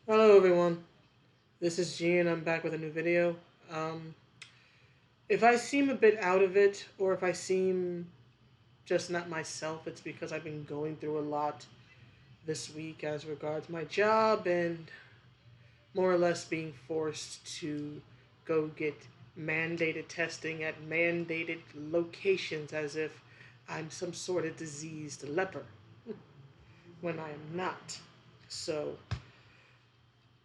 Hello everyone, this is G and I'm back with a new video. Um, if I seem a bit out of it, or if I seem just not myself, it's because I've been going through a lot this week as regards my job and more or less being forced to go get mandated testing at mandated locations as if I'm some sort of diseased leper when I am not. So,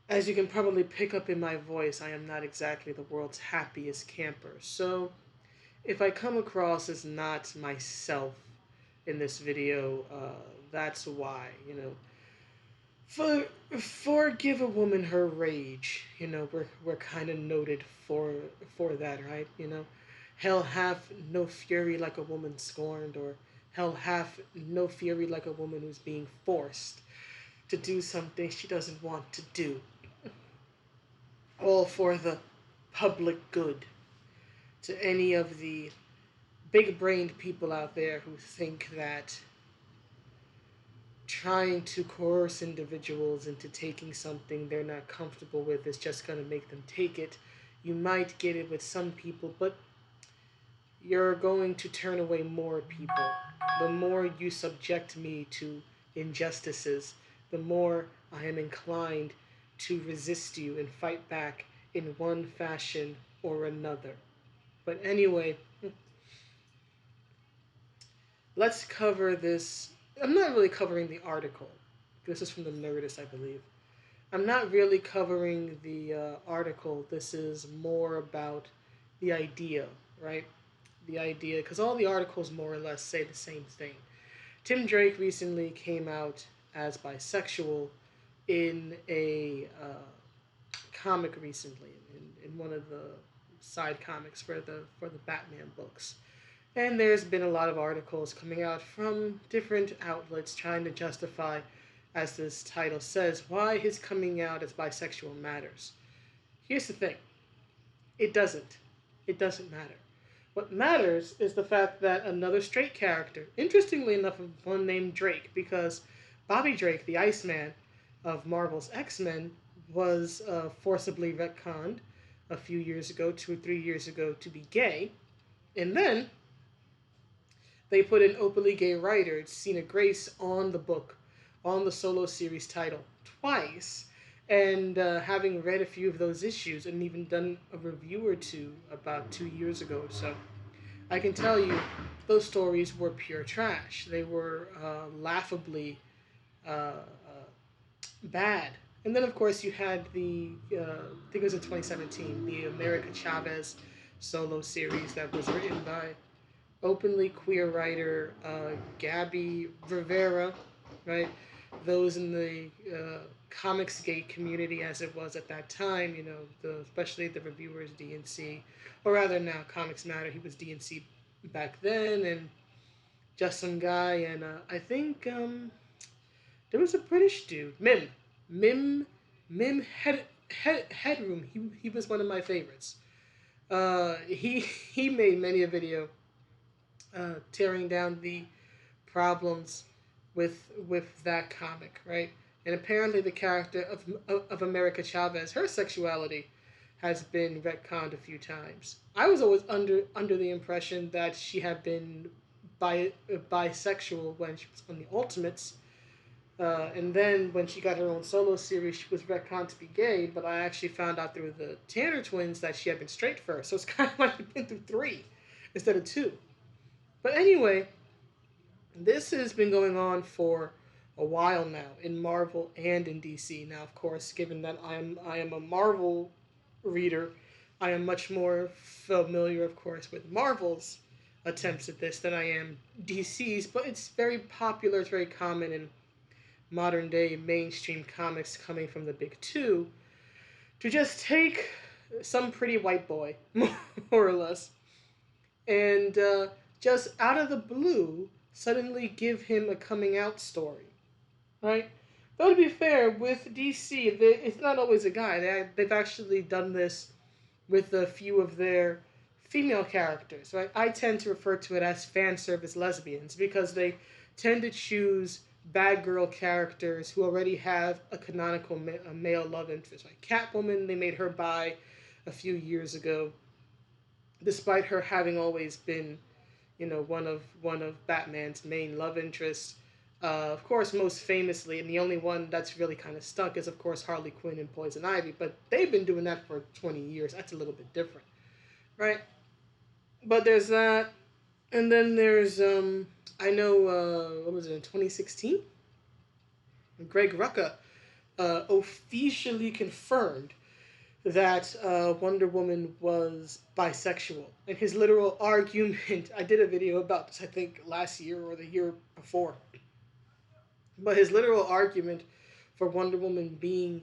as you can probably pick up in my voice, I am not exactly the world's happiest camper. So, if I come across as not myself in this video, that's why. For forgive a woman her rage. We're kind of noted for that, right? Hell hath no fury like a woman scorned, or hell hath no fury like a woman who's being forced to do something she doesn't want to do, all for the public good. To any of the big brained people out there who think that trying to coerce individuals into taking something they're not comfortable with is just going to make them take it. You might get it with some people, but you're going to turn away more people. The more you subject me to injustices, the more I am inclined to resist you and fight back in one fashion or another. But anyway, let's cover this. I'm not really covering the article. This is from the Nerdist, I believe. I'm not really covering the article. This is more about the idea, right? The idea, because all the articles more or less say the same thing. Tim Drake recently came out as bisexual in a comic recently, in one of the side comics for the Batman books. And there's been a lot of articles coming out from different outlets trying to justify, as this title says, why his coming out as bisexual matters. Here's the thing, it doesn't. It doesn't matter. What matters is the fact that another straight character, interestingly enough, one named Drake, because Bobby Drake, the Iceman of Marvel's X-Men, was forcibly retconned a few years ago, 2 or 3 years ago, to be gay. And then they put an openly gay writer, Cena Grace, on the book, on the solo series title twice. And having read a few of those issues and even done a review or two about 2 years ago or so, I can tell you those stories were pure trash. They were laughably bad. And then, of course, you had I think it was in 2017, the America Chavez solo series that was written by openly queer writer Gabby Rivera, right? Those in the comics gate community, as it was at that time, especially the reviewers DNC, or rather now Comics Matter. He was DNC back then, and just some guy, and I think there was a British dude, Mim, Headroom. He was one of my favorites. He made many a video tearing down the problems with that comic, right? And apparently, the character of America Chavez, her sexuality has been retconned a few times. I was always under the impression that she had been bisexual when she was on the Ultimates, and then when she got her own solo series, she was retconned to be gay. But I actually found out through the Tanner twins that she had been straight first. So it's kind of like she's been through three instead of two. But anyway, this has been going on for a while now in Marvel and in DC. Now, of course, given that I am a Marvel reader, I am much more familiar, of course, with Marvel's attempts at this than I am DC's. But it's very popular. It's very common in modern day mainstream comics coming from the big two to just take some pretty white boy, more or less, and just out of the blue suddenly give him a coming out story, right? Though to be fair, with DC, it's not always a guy. They've actually done this with a few of their female characters, right? I tend to refer to it as fan service lesbians because they tend to choose bad girl characters who already have a canonical a male love interest. Like Catwoman, they made her bi a few years ago, despite her having always been, one of Batman's main love interests. Of course, most famously, and the only one that's really kind of stuck is, of course, Harley Quinn and Poison Ivy. But they've been doing that for 20 years. That's a little bit different, right? But there's that, and then there's I know what was it in 2016? Greg Rucka officially confirmed that Wonder Woman was bisexual. And his literal argument, I did a video about this, I think, last year or the year before. But his literal argument for Wonder Woman being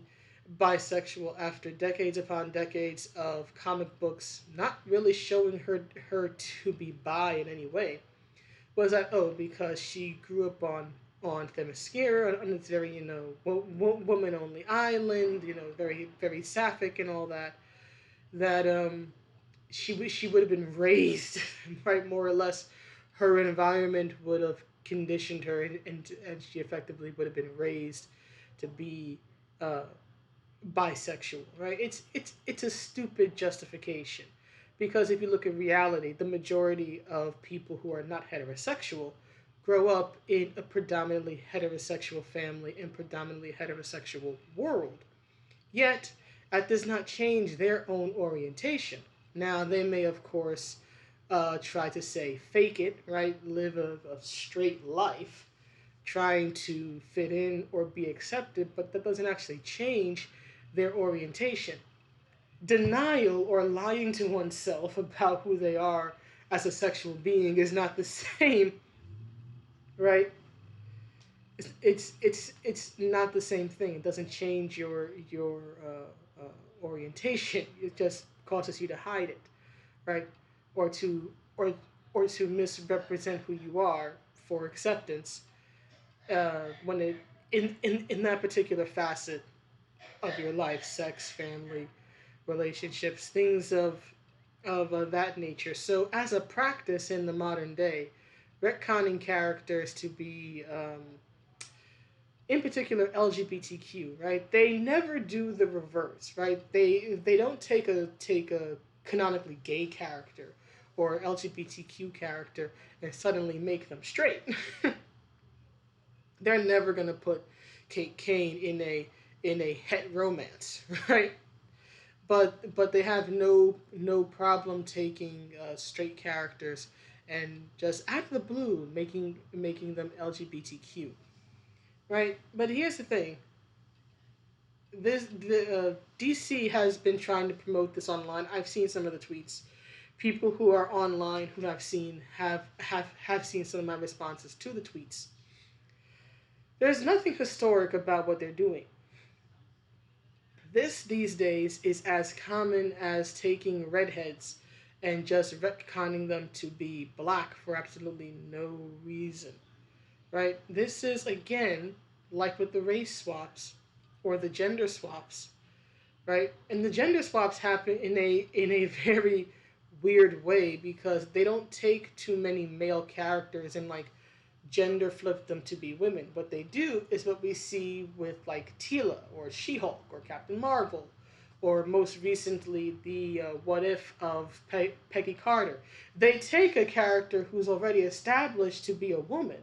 bisexual after decades upon decades of comic books not really showing her to be bi in any way was that, because she grew up on Themyscira, on this very, woman only island, very, very sapphic and all that, that she would have been raised, right, more or less. Her environment would have conditioned her, and she effectively would have been raised to be uh, bisexual, right? It's a stupid justification, because if you look at reality, the majority of people who are not heterosexual grow up in a predominantly heterosexual family and predominantly heterosexual world. Yet, that does not change their own orientation. Now, they may, of course, try to say fake it, right? Live a straight life, trying to fit in or be accepted, but that doesn't actually change their orientation. Denial or lying to oneself about who they are as a sexual being is not the same, right? It's not the same thing. It doesn't change orientation. It just causes you to hide it, right? Or to or to misrepresent who you are for acceptance, when it in that particular facet of your life, sex, family, relationships, things of that nature. So, as a practice in the modern day, retconning characters to be, in particular, LGBTQ, right? They never do the reverse, right? They don't take a canonically gay character or LGBTQ character and suddenly make them straight. They're never gonna put Kate Kane in a het romance, right? But they have no problem taking straight characters and just out of the blue making them LGBTQ, right? But here's the thing: the DC has been trying to promote this online. I've seen some of the tweets. People who are online who I've seen have seen some of my responses to the tweets. There's nothing historic about what they're doing. This these days is as common as taking redheads and just retconning them to be black for absolutely no reason, right? This is, again, like with the race swaps or the gender swaps, right? And the gender swaps happen in a very weird way, because they don't take too many male characters and like gender flip them to be women. What they do is what we see with like Tila or She-Hulk or Captain Marvel, or most recently the What If of Peggy Carter. They take a character who's already established to be a woman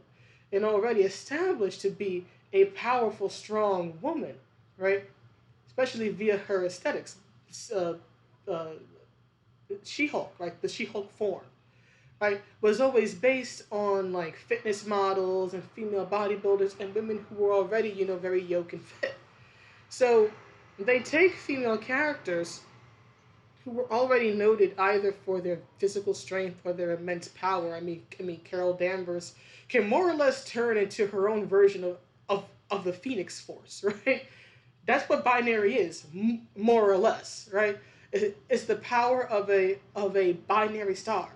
and already established to be a powerful, strong woman, right? Especially via her aesthetics. Uh, uh, She-Hulk, right? The She-Hulk form, right, was always based on like fitness models and female bodybuilders and women who were already, very yoked and fit. So they take female characters who were already noted either for their physical strength or their immense power. I mean, Carol Danvers can more or less turn into her own version of the Phoenix Force, right? That's what binary is, more or less, right? It's the power of a binary star.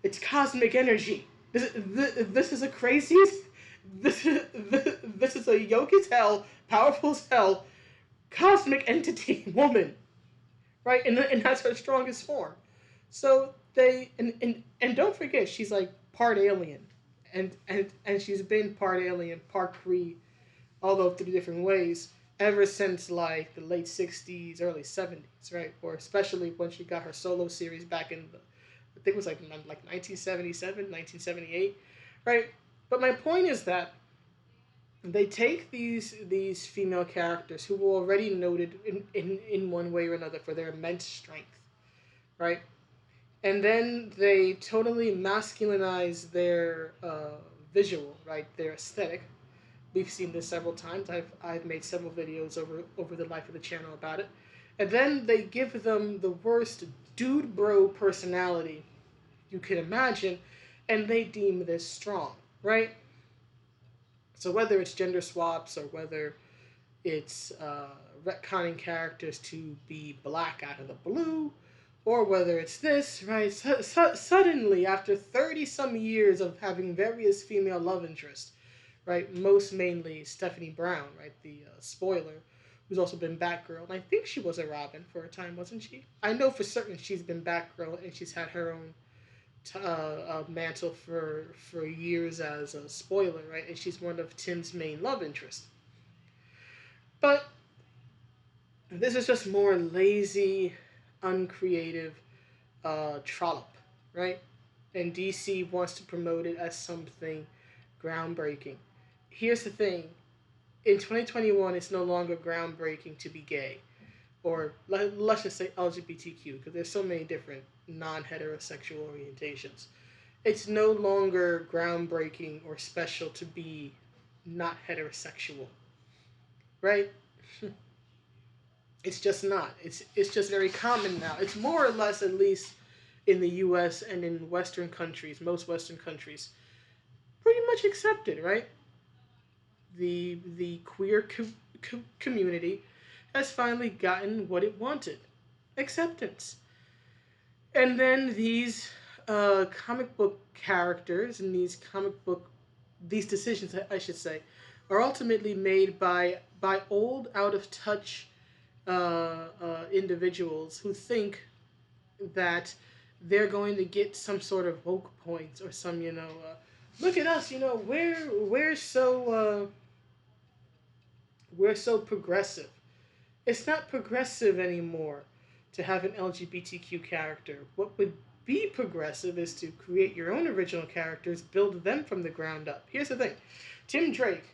It's cosmic energy. This is a crazy. This is a yoke as hell, powerful as hell, cosmic entity woman, right? And that's her strongest form. So they and don't forget, she's like part alien and she's been part alien, part Kree, although through different ways, ever since like the late '60s, early '70s, right? Or especially when she got her solo series back in the, I think it was like 1977, 1978, right? But my point is that they take these female characters who were already noted in one way or another for their immense strength, right? And then they totally masculinize their visual, right? Their aesthetic. We've seen this several times. I've made several videos over the life of the channel about it. And then they give them the worst dude bro personality you can imagine, and they deem this strong, right? So whether it's gender swaps or whether it's retconning characters to be black out of the blue, or whether it's this, right? Suddenly, after 30 some years of having various female love interests, right? Most mainly Stephanie Brown, right? The spoiler, who's also been Batgirl. And I think she was a Robin for a time, wasn't she? I know for certain she's been Batgirl and she's had her own Mantle for years as a spoiler, right? And she's one of Tim's main love interests. But this is just more lazy, uncreative trollop, right? And DC wants to promote it as something groundbreaking. Here's the thing: in 2021, it's no longer groundbreaking to be gay, or let's just say LGBTQ, because there's so many different non-heterosexual orientations. It's no longer groundbreaking or special to be not heterosexual, right? It's just not. It's just very common now. It's more or less, at least in the U.S. and in Western countries, most Western countries, pretty much accepted, right? The queer community has finally gotten what it wanted: acceptance. And then these comic book characters and these decisions, I should say, are ultimately made by old, out of touch individuals who think that they're going to get some sort of woke points or some, look at us, we're so progressive. It's not progressive anymore to have an LGBTQ character. What would be progressive is to create your own original characters, build them from the ground up. Here's the thing: Tim Drake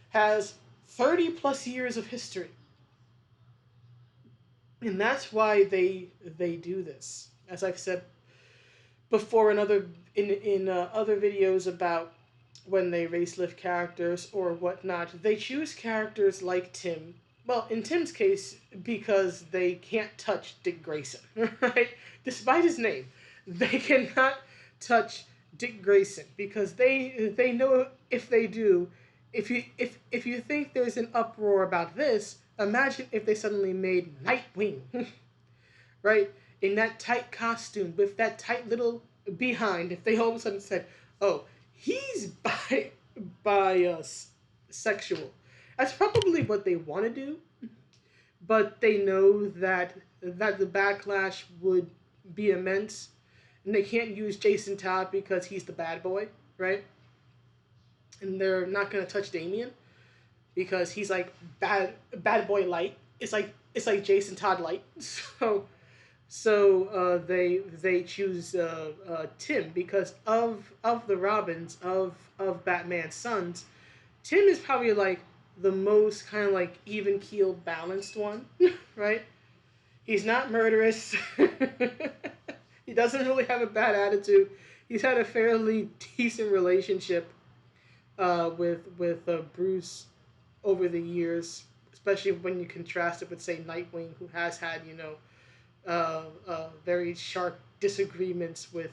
has 30 plus years of history. And that's why they do this. As I've said before in other videos about when they facelift characters or whatnot, they choose characters like Tim. Well, in Tim's case, because they can't touch Dick Grayson, right? Despite his name, they cannot touch Dick Grayson because they know if they do, if you think there's an uproar about this, imagine if they suddenly made Nightwing, right? In that tight costume with that tight little behind. If they all of a sudden said, "Oh, he's bisexual," that's probably what they want to do, but they know that the backlash would be immense, and they can't use Jason Todd because he's the bad boy, right? And they're not gonna touch Damien because he's like bad boy light. It's like Jason Todd light. So they choose Tim because of the Robins of Batman's sons. Tim is probably like the most kind of like even keeled, balanced one, right? He's not murderous. He doesn't really have a bad attitude. He's had a fairly decent relationship with Bruce over the years, especially when you contrast it with, say, Nightwing, who has had very sharp disagreements with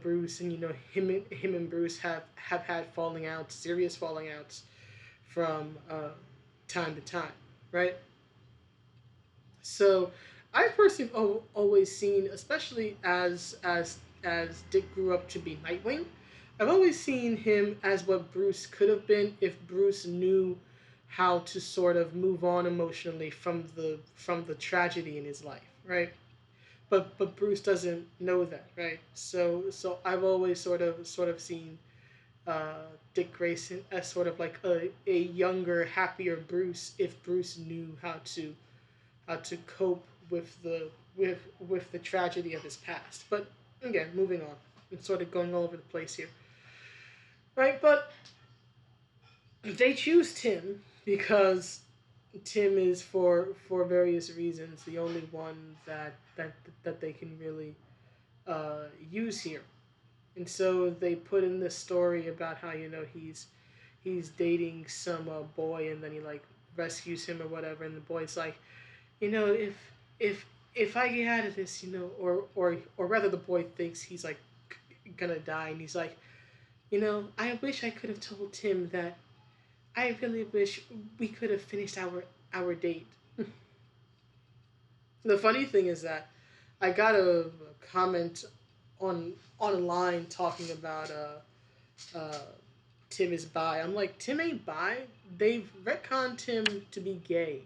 Bruce, and him and Bruce have had falling outs, serious falling outs from time to time, right? So I personally have always seen, especially as Dick grew up to be Nightwing, I've always seen him as what Bruce could have been if Bruce knew how to sort of move on emotionally from the tragedy in his life, right? But Bruce doesn't know that, right? So I've always sort of seen Dick Grayson as sort of like a younger, happier Bruce if Bruce knew how to cope with the tragedy of his past. But again, moving on. I'm sort of going all over the place here. Right? But they choose Tim because Tim is for various reasons the only one that they can really use here. And so they put in this story about how he's dating some boy, and then he like rescues him or whatever, and the boy's like, if if I get out of this, or rather the boy thinks he's like gonna die, and he's like, I wish I could have told Tim that I really wish we could have finished our date. The funny thing is that I got a comment online talking about Tim is bi. I'm like, Tim ain't bi. They've retconned Tim to be gay,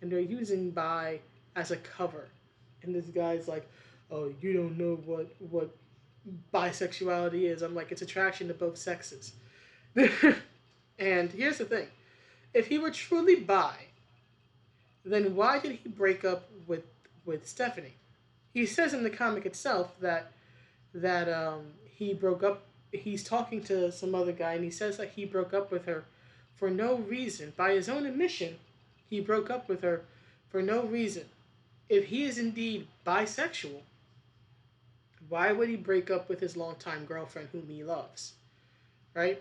and they're using bi as a cover. And this guy's like, oh, you don't know what bisexuality is. I'm like, it's attraction to both sexes. And here's the thing: if he were truly bi, then why did he break up with Stephanie? He says in the comic itself that he broke up. He's talking to some other guy, and he says that he broke up with her for no reason. By his own admission, he broke up with her for no reason. If he is indeed bisexual, why would he break up with his longtime girlfriend whom he loves? Right?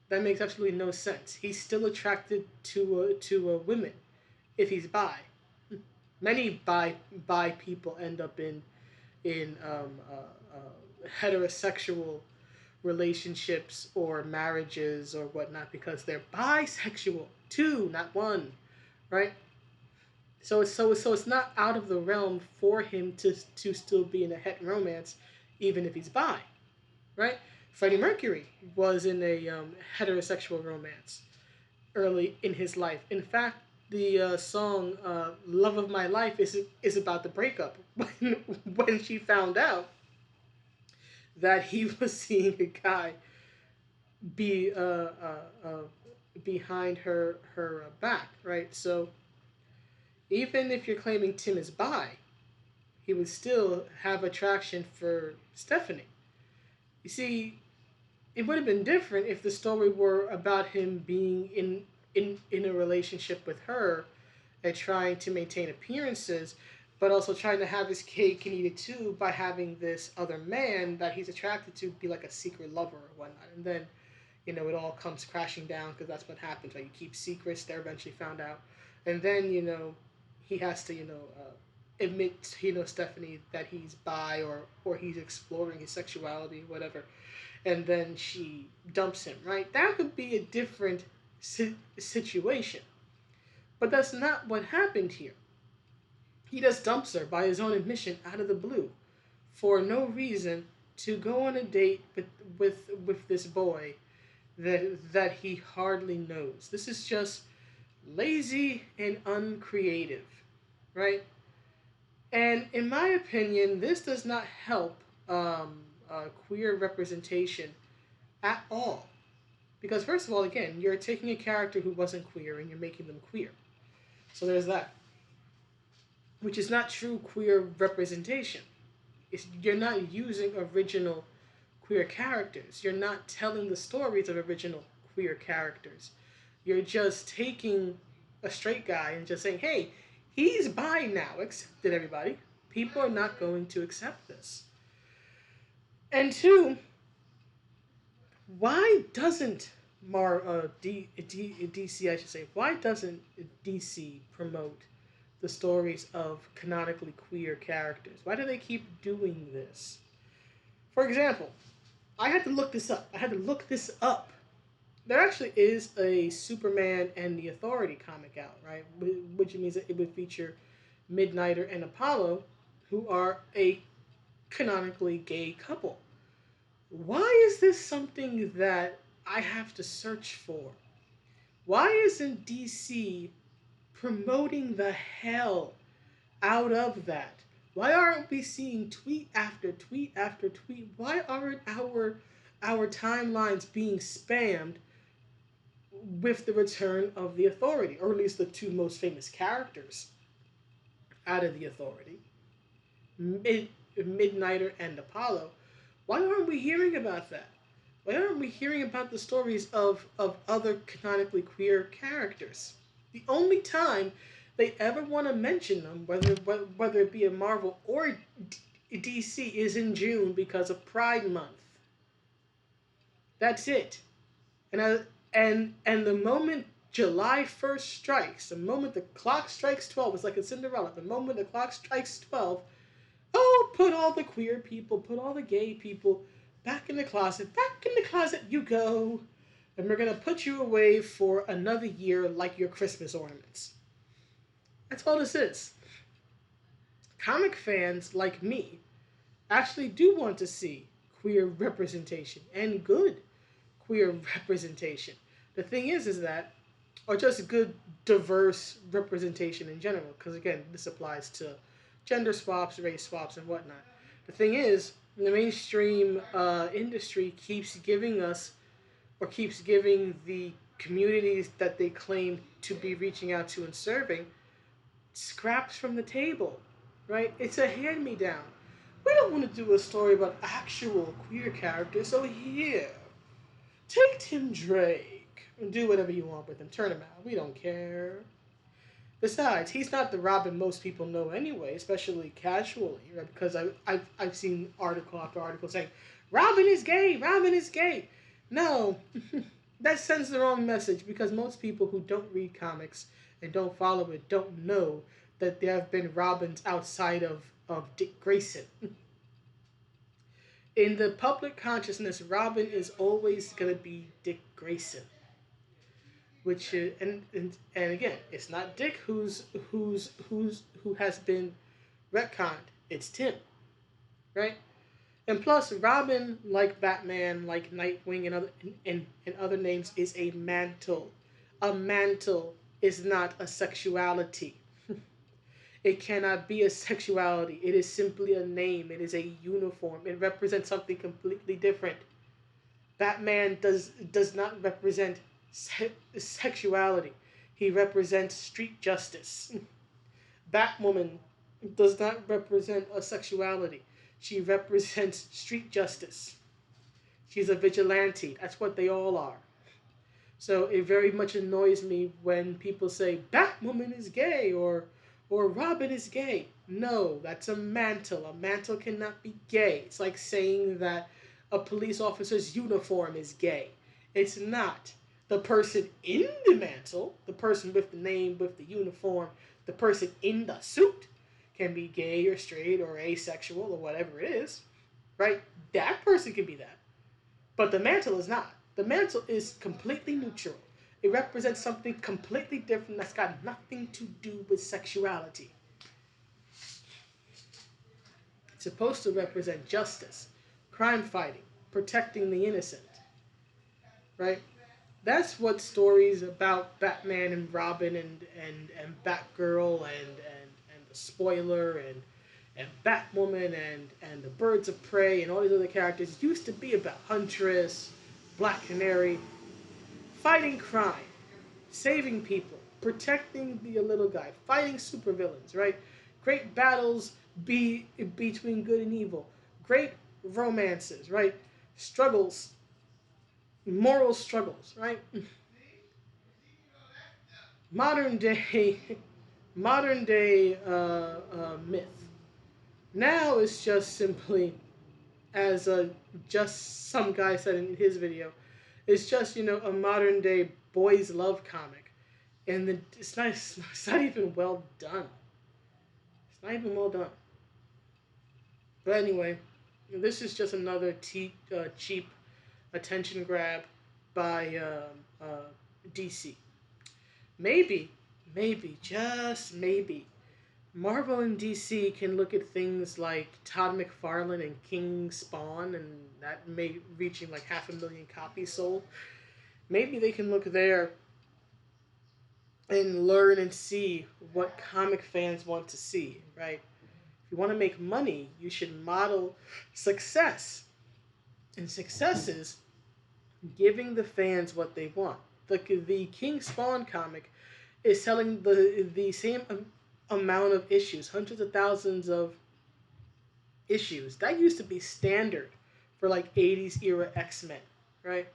That makes absolutely no sense. He's still attracted to women if he's bi. Many bi people end up in heterosexual relationships or marriages or whatnot because they're bisexual. Two, not one, right? So it's not out of the realm for him to still be in a het romance, even if he's bi, right? Freddie Mercury was in a heterosexual romance early in his life. In fact, the song "Love of My Life" is about the breakup when she found out that he was seeing a guy be behind her back, right? So even if you're claiming Tim is bi, he would still have attraction for Stephanie. You see, it would have been different if the story were about him being in a relationship with her and trying to maintain appearances, but also trying to have his cake and eat it too by having this other man that he's attracted to be like a secret lover or whatnot. And then, it all comes crashing down because that's what happens. Right? You keep secrets, they're eventually found out. And then, he has to, admit to, Stephanie that he's bi or he's exploring his sexuality, whatever. And then she dumps him, right? That would be a different situation. But that's not what happened here. He just dumps her by his own admission out of the blue for no reason to go on a date with this boy that he hardly knows. This is just lazy and uncreative, right? And in my opinion, this does not help queer representation at all. Because first of all, again, you're taking a character who wasn't queer and you're making them queer. So there's that. Which is not true queer representation. You're not using original queer characters. You're not telling the stories of original queer characters. You're just taking a straight guy and just saying, hey, he's bi now. Accepted, everybody. People are not going to accept this. And two, why doesn't DC, I should say, why doesn't DC promote the stories of canonically queer characters? Why do they keep doing this? For example, I had to look this up. There actually is a Superman and the Authority comic out, right? Which means that it would feature Midnighter and Apollo, who are a canonically gay couple. Why is this something that I have to search for? Why isn't DC promoting the hell out of that? Why aren't we seeing tweet after tweet after tweet? Why aren't our our timelines being spammed with the return of the Authority, or at least the two most famous characters out of the Authority, Midnighter and Apollo. Why aren't we hearing about that? Why aren't we hearing about the stories of other canonically queer characters? The only time they ever want to mention them, whether it be a Marvel or DC, is in June because of Pride Month. That's it. And the moment July 1st strikes, the moment the clock strikes 12, it's like a Cinderella. The moment the clock strikes 12, oh, put all the queer people, put all the gay people back in the closet. Back in the closet you go. And we're going to put you away for another year like your Christmas ornaments. That's all this is. Comic fans like me actually do want to see queer representation and good queer representation. The thing is that, or just good diverse representation in general, because again, this applies to gender swaps, race swaps, and whatnot. The thing is, the mainstream industry keeps giving us, or keeps giving the communities that they claim to be reaching out to and serving, scraps from the table, right? It's a hand me down. We don't want to do a story about actual queer characters, so here, take Tim Drake and do whatever you want with him. Turn him out. We don't care. Besides, he's not the Robin most people know anyway, especially casually, right? Because I've seen article after article saying, Robin is gay, Robin is gay. No, that sends the wrong message because most people who don't read comics and don't follow it don't know that there have been Robins outside of Dick Grayson. In the public consciousness, Robin is always going to be Dick Grayson. Which is, and again, it's not Dick who has been retconned. It's Tim, right? And plus, Robin, like Batman, like Nightwing, and other names, is a mantle. A mantle is not a sexuality. It cannot be a sexuality. It is simply a name. It is a uniform. It represents something completely different. Batman does not represent sexuality. He represents street justice. Batwoman does not represent a sexuality. She represents street justice. She's a vigilante. That's what they all are. So it very much annoys me when people say Batwoman is gay or Robin is gay. No, that's a mantle. A mantle cannot be gay. It's like saying that a police officer's uniform is gay. It's not. The person in the mantle, the person with the name, with the uniform, the person in the suit can be gay or straight or asexual or whatever it is, right? That person can be that. But the mantle is not. The mantle is completely neutral. It represents something completely different that's got nothing to do with sexuality. It's supposed to represent justice, crime fighting, protecting the innocent, right? That's what stories about Batman and Robin and Batgirl and the Spoiler and Batwoman and the Birds of Prey and all these other characters used to be about. Huntress, Black Canary, fighting crime, saving people, protecting the little guy, fighting supervillains, right? Great battles between good and evil, great romances, right? Struggles, moral struggles, right? modern day modern day myth. Now it's just simply, as just some guy said in his video, it's just a modern day boys love comic, and it's not even well done. It's not even well done. But anyway, this is just another cheap attention grab by DC. Maybe, just maybe, Marvel and DC can look at things like Todd McFarlane and King Spawn, and that may reaching like 500,000 copies sold. Maybe they can look there and learn and see what comic fans want to see, right? If you want to make money, you should model success. And success is giving the fans what they want. The King Spawn comic is selling the same amount of issues, hundreds of thousands of issues. That used to be standard for like 80s era X-Men, right?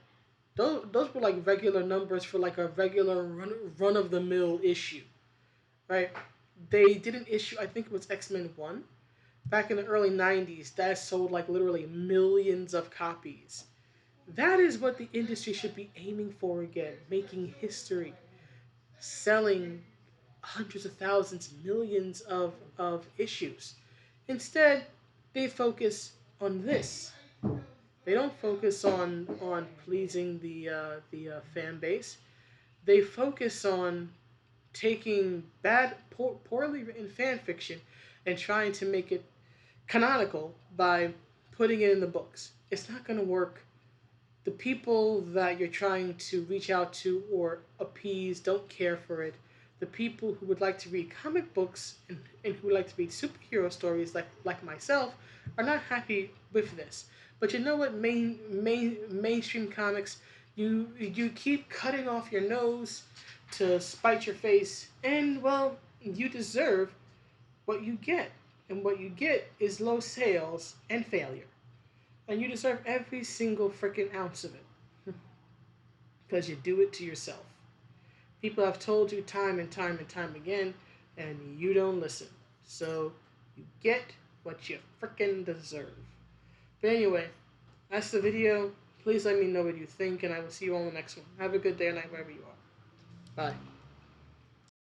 Those were like regular numbers for like a regular run of the mill issue, right? They did an issue, I think it was X-Men 1, back in the early 90s, that sold like literally millions of copies. That is what the industry should be aiming for again, making history, selling hundreds of thousands, millions of issues. Instead, they focus on this. They don't focus on pleasing the fan base. They focus on taking poorly written fan fiction and trying to make it canonical by putting it in the books. It's not going to work. The people that you're trying to reach out to or appease don't care for it. The people who would like to read comic books and who would like to read superhero stories like myself are not happy with this. But you know what? Mainstream comics, you keep cutting off your nose to spite your face, and well, you deserve what you get. And what you get is low sales and failure. And you deserve every single freaking ounce of it. Because you do it to yourself. People have told you time and time and time again, and you don't listen. So you get what you freaking deserve. But anyway, that's the video. Please let me know what you think, and I will see you all in the next one. Have a good day or night wherever you are. Bye.